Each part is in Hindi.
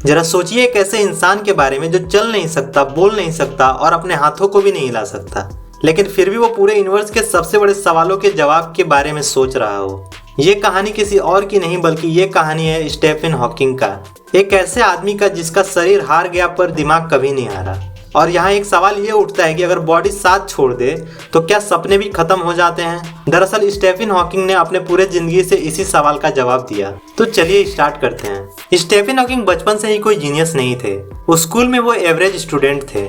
जरा सोचिए एक ऐसे इंसान के बारे में जो चल नहीं सकता, बोल नहीं सकता और अपने हाथों को भी नहीं हिला सकता, लेकिन फिर भी वो पूरे यूनिवर्स के सबसे बड़े सवालों के जवाब के बारे में सोच रहा हो। ये कहानी किसी और की नहीं बल्कि ये कहानी है स्टीफन हॉकिंग का, एक ऐसे आदमी का जिसका शरीर हार गया पर दिमाग कभी नहीं हारा। और यहाँ एक सवाल ये उठता है कि अगर बॉडी साथ छोड़ दे तो क्या सपने भी खत्म हो जाते हैं। दरअसल स्टीफन हॉकिंग ने अपने पूरे जिंदगी से इसी सवाल का जवाब दिया। तो चलिए स्टार्ट करते हैं। स्टीफन हॉकिंग बचपन से ही कोई जीनियस नहीं थे। स्कूल में वो एवरेज स्टूडेंट थे।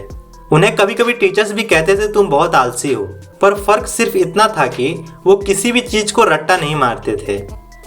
उन्हें कभी कभी टीचर्स भी कहते थे तुम बहुत आलसी हो, पर फर्क सिर्फ इतना था कि वो किसी भी चीज को रट्टा नहीं मारते थे।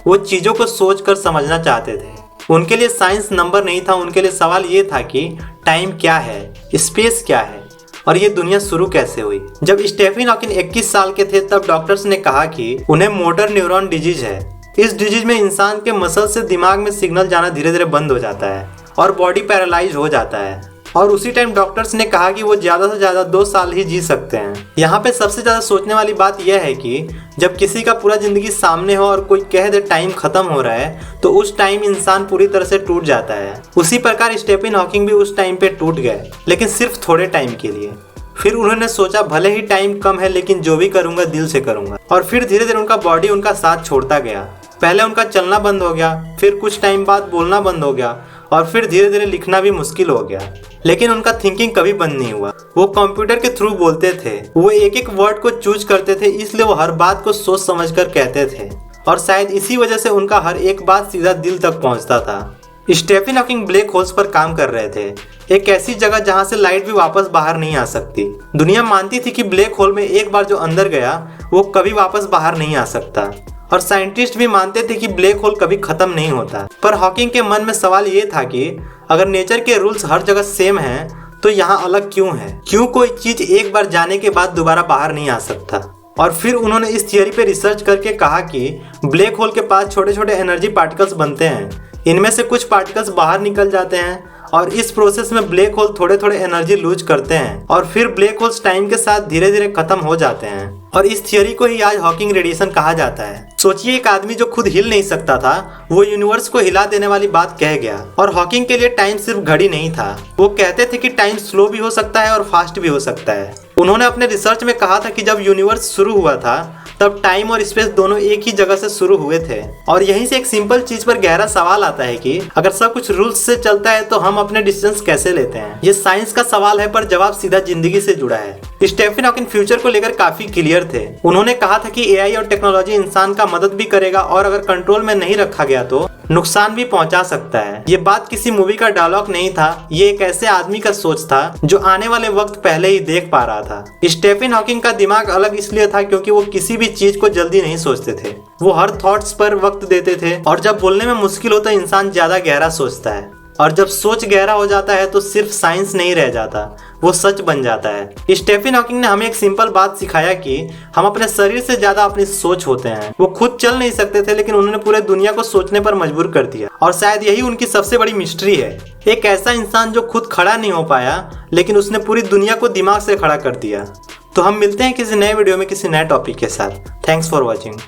वो चीजों को सोच कर समझना चाहते थे। उनके लिए साइंस नंबर नहीं था, उनके लिए सवाल ये था कि टाइम क्या है, स्पेस क्या है और ये दुनिया शुरू कैसे हुई। जब स्टीफन हॉकिंग 21 साल के थे तब डॉक्टर्स ने कहा कि उन्हें मोटर न्यूरॉन डिजीज है। इस डिजीज में इंसान के मसल से दिमाग में सिग्नल जाना धीरे धीरे बंद हो जाता है और बॉडी पैरालाइज हो जाता है। और उसी टाइम डॉक्टर्स ने कहा कि वो ज्यादा से ज्यादा 2 साल ही जी सकते हैं। यहाँ पे सबसे ज्यादा सोचने वाली बात यह है कि जब किसी का पूरा जिंदगी सामने हो और कोई कह दे टाइम खत्म हो रहा है तो उस टाइम इंसान पूरी तरह से टूट जाता है। उसी प्रकार स्टीफन हॉकिंग भी उस टाइम पे टूट गए, लेकिन सिर्फ थोड़े टाइम के लिए। फिर उन्होंने सोचा भले ही टाइम कम है लेकिन जो भी करूंगा दिल से करूंगा। और फिर धीरे धीरे उनका बॉडी उनका साथ छोड़ता गया। पहले उनका चलना बंद हो गया, फिर कुछ टाइम बाद बोलना बंद हो गया और फिर धीरे धीरे लिखना भी मुश्किल हो गया। लेकिन उनका थिंकिंग कभी बंद नहीं हुआ। वो कंप्यूटर के थ्रू बोलते थे। वो एक एक वर्ड को चूज करते थे, इसलिए वो हर बात को सोच समझ कर कहते थे और शायद इसी वजह से उनका हर एक बात सीधा दिल तक पहुंचता था। स्टीफन हॉकिंग ब्लैक होल्स पर काम कर रहे थे, एक ऐसी जगह जहां से लाइट भी वापस बाहर नहीं आ सकती। दुनिया मानती थी कि ब्लैक होल में एक बार जो अंदर गया वो कभी वापस बाहर नहीं आ सकता और साइंटिस्ट भी मानते थे कि ब्लैक होल कभी खत्म नहीं होता। पर हॉकिंग के मन में सवाल ये था कि अगर नेचर के रूल्स हर जगह सेम हैं तो यहाँ अलग क्यों है? क्यों कोई चीज एक बार जाने के बाद दोबारा बाहर नहीं आ सकता? और फिर उन्होंने इस थियरी पे रिसर्च करके कहा कि ब्लैक होल के पास छोटे छोटे एनर्जी पार्टिकल्स बनते हैं। इनमें से कुछ पार्टिकल्स बाहर निकल जाते हैं और इस प्रोसेस में ब्लैक होल थोड़े थोड़े एनर्जी लूज करते हैं और फिर ब्लैक होल्स टाइम के साथ धीरे धीरे खत्म हो जाते हैं। और इस थियरी को ही आज हॉकिंग रेडिएशन कहा जाता है। सोचिए एक आदमी जो खुद हिल नहीं सकता था वो यूनिवर्स को हिला देने वाली बात कह गया। और हॉकिंग के लिए टाइम सिर्फ घड़ी नहीं था। वो कहते थे कि टाइम स्लो भी हो सकता है और फास्ट भी हो सकता है। उन्होंने अपने रिसर्च में कहा था कि जब यूनिवर्स शुरू हुआ था तब टाइम और स्पेस दोनों एक ही जगह से शुरू हुए थे। और यहीं से एक सिंपल चीज पर गहरा सवाल आता है कि अगर सब कुछ रूल्स से चलता है तो हम अपने डिसीजंस कैसे लेते हैं? ये साइंस का सवाल है पर जवाब सीधा जिंदगी से जुड़ा है। स्टीफन हॉकिंग फ्यूचर को लेकर काफी क्लियर थे। उन्होंने कहा था कि एआई और टेक्नोलॉजी इंसान का मदद भी करेगा और अगर कंट्रोल में नहीं रखा गया तो नुकसान भी पहुंचा सकता है। ये बात किसी मूवी का डायलॉग नहीं था, ये एक ऐसे आदमी का सोच था जो आने वाले वक्त पहले ही देख पा रहा था। स्टीफन हॉकिंग का दिमाग अलग इसलिए था क्योंकि वो किसी भी चीज को जल्दी नहीं सोचते थे। वो हर थॉट्स पर वक्त देते थे और जब बोलने में मुश्किल हो तो इंसान ज्यादा गहरा सोचता है और जब सोच गहरा हो जाता है तो सिर्फ साइंस नहीं रह जाता, वो सच बन जाता है। स्टीफन हॉकिंग ने हमें एक सिंपल बात सिखाया कि हम अपने शरीर से ज्यादा अपनी सोच होते हैं। वो खुद चल नहीं सकते थे लेकिन उन्होंने पूरे दुनिया को सोचने पर मजबूर कर दिया और शायद यही उनकी सबसे बड़ी मिस्ट्री है। एक ऐसा इंसान जो खुद खड़ा नहीं हो पाया लेकिन उसने पूरी दुनिया को दिमाग से खड़ा कर दिया। तो हम मिलते हैं किसी नए वीडियो में किसी नए टॉपिक के साथ। Thanks for watching.